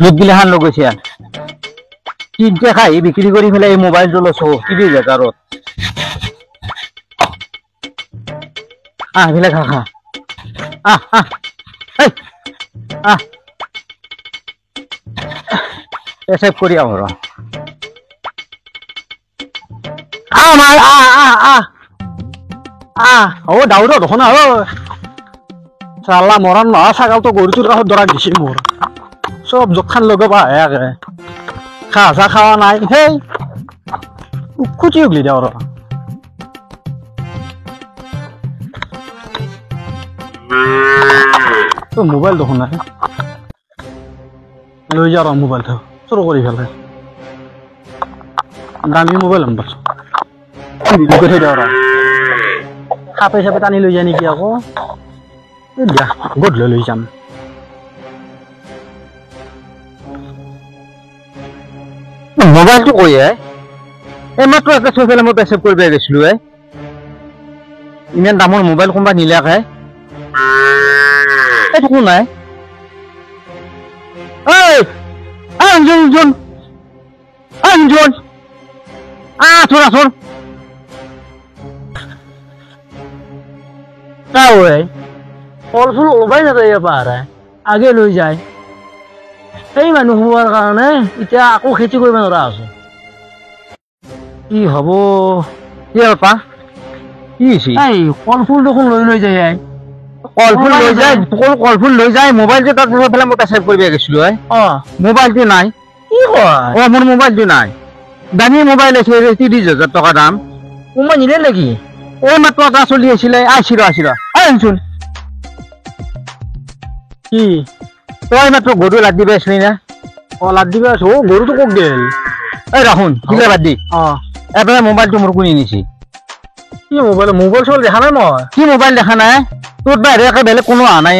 লোকগিলাখান লগ গৈছে তিনটা খাই বিক্ৰী কৰি পেলাই এই মোবাইলটো লৈছো 30,000ত এইবিলাক খা এসেপ কৰি আহ ও দাউদ দেখোন চালা মৰাণ নহয় ছাগালটো গৰুটোৰ কাষত দৰা দিছে মোৰ চব জখান লগে পাহে খা চা খাৱা নাই সেই খুচি উগলি দে তো মোবাইল দেখোন নাই লৈ যা মোবাইল থ চুৰ কৰি ফেলে দামী মোবাইল আম পাইছো থৈ দে সাপে চাপে টানি লৈ যায় নেকি আকৌ দিয়া গধূলি লৈ যাম মোবাইলটো কৈ এই মাত্ৰ একে থৈ পেলাই মই পেচাব কৰিব গৈছিলো ইমান দামৰ মোবাইল কোনোবা নিলাকে এইটো কোন নাই थोड़ा क्या हुआ है फल फूल ओबाई ना ये पार है आगे লৈ যায় এই মানুহ হোৱাৰ কাৰণে এতিয়া আকৌ খেতি কৰিব নৰা আছে কি হ'ব কি আপা কি হৈছে এই ফল ফুল দেখোন লৈ যায় কল ফুল লৈ যায় মোবাইলটো তাত ফেলে মই পেচাব কৰিব গৈছিলো মোবাইলটো নাই কি কয় মোৰ মোবাইলটো নাই দামী মোবাইল আছে 30,000 টকা দাম কোনোবা নিলে নেকি ওই মাত্ৰ এটা চলি আছিলে আইছিল আনচোন কি তই মাত্ৰ গৰু লাদ দিবা আছিলি না লাদ দিবা আছো গৰুটো কক গেল এই ৰাহুন কিলা বাদ দি এবাৰ মোবাইলটো মোৰ কোনি নিছি কি মোবাইল চল দেখা নাই মই কি মোবাইল দেখা নাই তোৰ বাহিৰে একে বেলেগ কোনো অহা নাই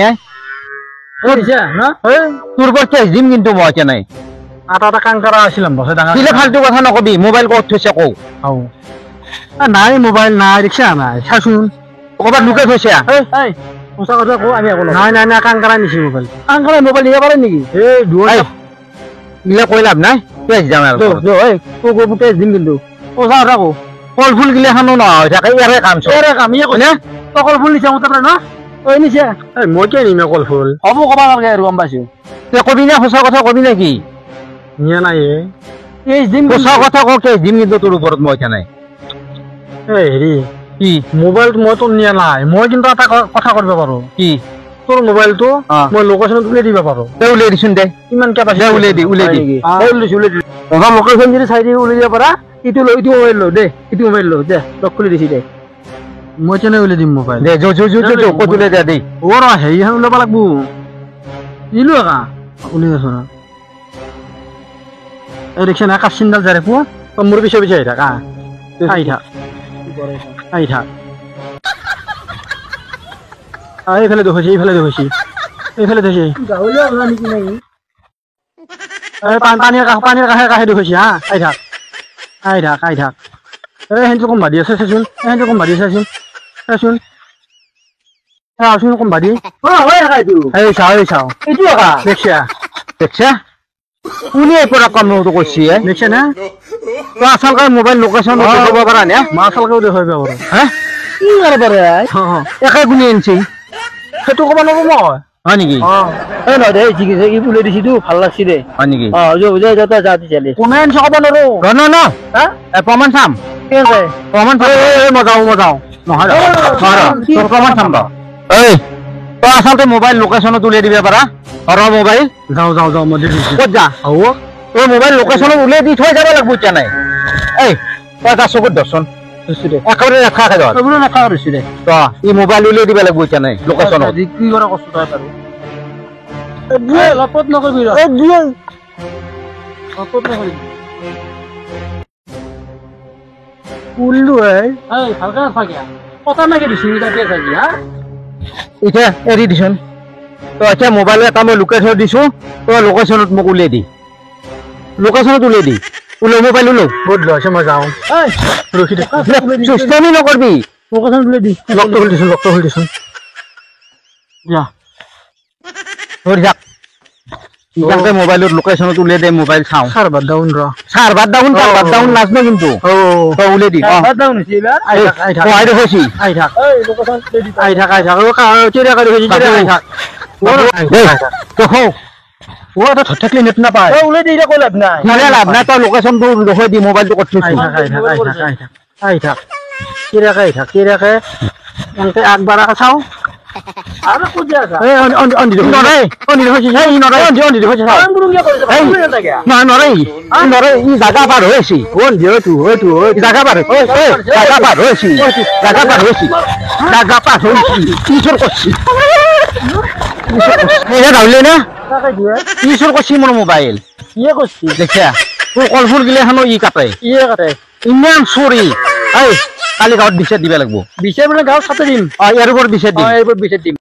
তোৰ পৰা কেছ দিম কিন্তু মই এতিয়া নাই এটা কাম কৰা আছিলাম বছে ডাঙৰ কিলে ফালতু কথা নকবি মোবাইল ক'ত থৈছে কও নাই মোবাইল নাই ৰিক্সা নাই চাচোন ক'ৰবাত লুকাই থৈছে সঁচা কথা কওঁ আমি একো নাই কাম কৰা নিছি মোবাইল নিব পাৰে নেকি গিলা কৈ লাভ নাই কেছ যাম আৰু কেছ দিম কিন্তু সঁচা কথা কওঁ ফল ফুল গিলাখানো নহয় থাকে ইয়াৰে কাম ইয়ে কৈছে তই কল ফুল নিছে মোৰ তাতে ন ঐ নিছে মই কিয় নিমে কল ফুল হ'ব ক'বা নালাগে আৰু গম পাইছো তই কবি না সঁচা কথা কবি নেকি নিয়া নাই কেছ দিম সঁচা কথা কওঁ কেছ দিম কিন্তু তোৰ ওপৰত মই এতিয়া নাই হেৰি কি মোবাইলটো মই তোৰ নিয়া নাই মই কিন্তু এটা কথা কৰিব পাৰো কি তোৰ মোবাইলটো মই লোকেশ্যনত উলিয়াই দিব পাৰো উলিয়াই দিছোন দে কিমান কেপাচিটি উলিয়াই দি লোকেশ্যন যদি চাই দি উলিয়াই দিব পাৰা ইটো মোবাইল ল দে ইটো মোবাইল ল দে লক খুলি দিছি দে মই কেনে উলিয়াই দিম মোবাইল দে ক'ত উলিয়াই দে দেই হেৰিখন ওলাব লাগব দিলো একা উলিয়াই আছো এই ৰিক্সা নাই কাপ চিন্দাল যাৰে পুৱা তই মোৰ পিছে আহি থাক এইফালে দেখছি পানীৰ কাষে দেখছি আহি থাক হেনটো কম ভাদি আছে চাচোন কম ভাদি চাও দেখছা কোনে পৰা কামটো কৰিছে দেখছে না তই আচলকে মোবাইল লোকেশ্যন দেখাব পাৰা নে মই আচলকে দেখাব পাৰো কি কৰিব পাৰে একে গুণি আনিছে সেইটো ক'ব নোৱাৰো মই হয় নেকি এই নহয় দে ঠিক আছে ই উলিয়াই দিছি তো ভাল লাগছি দে হয় নেকি যা কোনে আনিছে ক'ব নোৱাৰো ন প্ৰমাণ চাম কি আছে প্ৰমাণ মই যাওঁ নহয় প্ৰমাণ চাম এই তই আচলতে মোবাইল লোকেশ্যনত উলিয়াই দিব পাৰা মোবাইল যাওঁ মই ক'ত যা হ'ব তই মোবাইল লোকেশ্যনত উলিয়াই দি থৈ যাব লাগিব এতিয়া নাই এই তই এটা চকুত ধৰচোন একেবাৰে নেখাকে ধৰ নেখা কৰিছে দে তই ই মোবাইল উলিয়াই দিব লাগিব এতিয়া নাই লোকেশ্যনত কি কৰা কষ্ট তই পাৰো লপত নকৰিবি উল্লু ভালকে নাথাকিয়া কথা নাকি দিছি এতিয়া এৰি দিছোন তই এতিয়া মোবাইল এটা মই লুকাই থৈ দিছো তই লোকেশ্যনত মোক উলিয়াই দি মোবাইল উলিয়াও বহুত লৈছে মই যাওঁ ৰখি দে সুস্থমি নকৰবি লোকেশ্যনত উলিয়াই দি লগটো খুলি দিছোন যা ধৰি যাক ইটাকে মোবাইলত লোকেশনত উলিয়াই দে মোবাইল চাওঁ সার্ভার ডাউন র সার্ভার ডাউন নাজনো কিন্তু ও তো উলিয়াই দি সার্ভার ডাউন হইছে এবার আই থাক কয় দেখছি আই থাক আই থাক ও চিড়া করে হইছে চিড়া আই থাক তো হো ও তো থাকলে নেট না পায় ও উলে দিরা কই লাভ নাই নালে লাভ না তো লোকেশন তো দেখে দি মোবাইলটো কত আই থাক চিড়া কে অনকে একবার চাও আর কই যা এই অন দি নরে হইছে এই নরে অন দি হইছে আম গুরু গিয়া কইছে না নরে ই জায়গা পার হইছি কোন দিও তুই জায়গা পার জায়গা পার হইছি কিশোর করছি এটা ধরলে না টাকা দিয়ে কিশোর করছি মোর মোবাইল ইয়ে করছি দেখিয়া তোর কলফুল গিলে হানো ই কাটে ইয়ে করে ইমান চুরি এই কালি গাঁৱত বিচাৰ দিবা লাগিব বিচাৰ মানে গাঁও সাথে দিম ইয়াৰ ওপৰত বিচাৰ দিম এৰপৰ বিচাৰ দিম